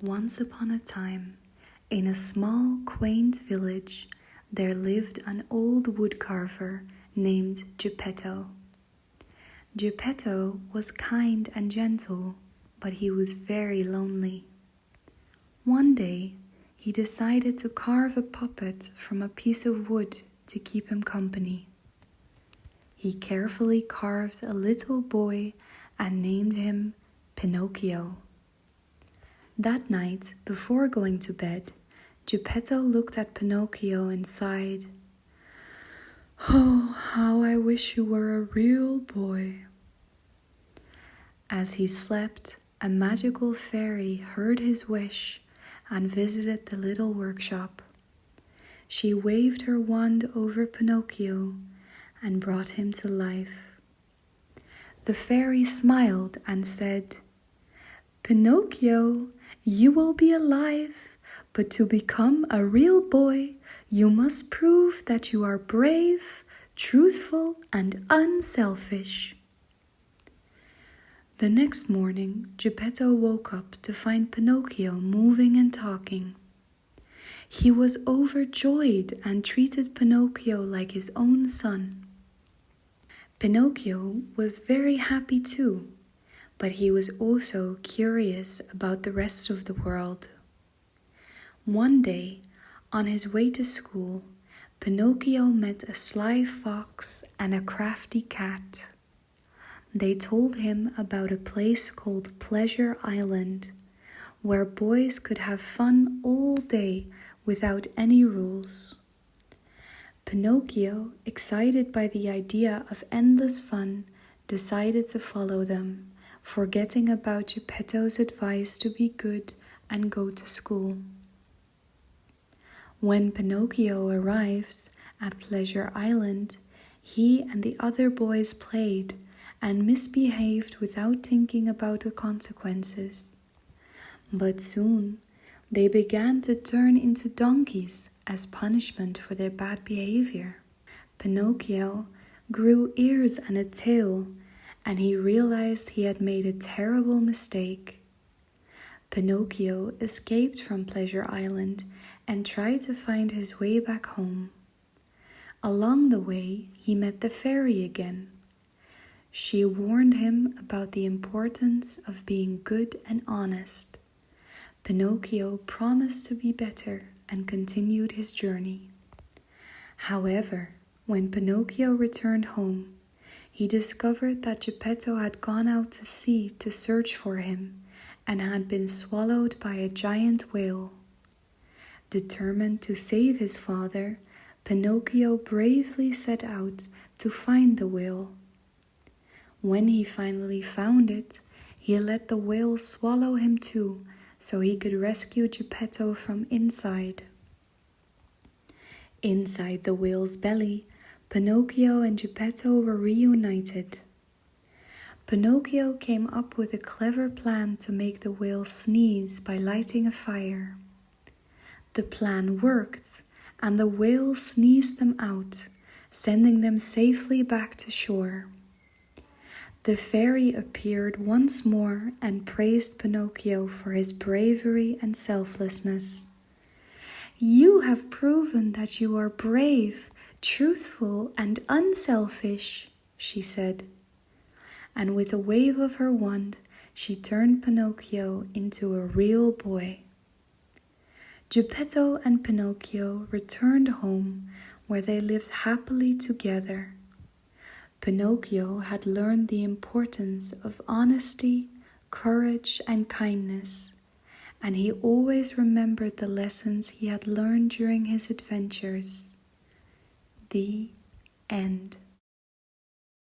Once upon a time, in a small, quaint village, there lived an old woodcarver named Geppetto. Geppetto was kind and gentle, but he was very lonely. One day, he decided to carve a puppet from a piece of wood to keep him company. He carefully carved a little boy and named him Pinocchio. That night, before going to bed, Geppetto looked at Pinocchio and sighed, "Oh, how I wish you were a real boy." As he slept, a magical fairy heard his wish and visited the little workshop. She waved her wand over Pinocchio and brought him to life. The fairy smiled and said, "Pinocchio, you will be alive, but to become a real boy, you must prove that you are brave, truthful, and unselfish." The next morning, Geppetto woke up to find Pinocchio moving and talking. He was overjoyed and treated Pinocchio like his own son. Pinocchio was very happy too, but he was also curious about the rest of the world. One day, on his way to school, Pinocchio met a sly fox and a crafty cat. They told him about a place called Pleasure Island, where boys could have fun all day without any rules. Pinocchio, excited by the idea of endless fun, decided to follow them, forgetting about Geppetto's advice to be good and go to school. When Pinocchio arrived at Pleasure Island, he and the other boys played and misbehaved without thinking about the consequences. But soon, they began to turn into donkeys as punishment for their bad behavior. Pinocchio grew ears and a tail, and he realized he had made a terrible mistake. Pinocchio escaped from Pleasure Island and tried to find his way back home. Along the way, he met the fairy again. She warned him about the importance of being good and honest. Pinocchio promised to be better and continued his journey. However, when Pinocchio returned home, he discovered that Geppetto had gone out to sea to search for him and had been swallowed by a giant whale. Determined to save his father, Pinocchio bravely set out to find the whale. When he finally found it, he let the whale swallow him too, so he could rescue Geppetto from inside. Inside the whale's belly, Pinocchio and Geppetto were reunited. Pinocchio came up with a clever plan to make the whale sneeze by lighting a fire. The plan worked, and the whale sneezed them out, sending them safely back to shore. The fairy appeared once more and praised Pinocchio for his bravery and selflessness. "You have proven that you are brave, truthful, and unselfish," she said. And with a wave of her wand, she turned Pinocchio into a real boy. Geppetto and Pinocchio returned home, where they lived happily together. Pinocchio had learned the importance of honesty, courage, and kindness, and he always remembered the lessons he had learned during his adventures. The end.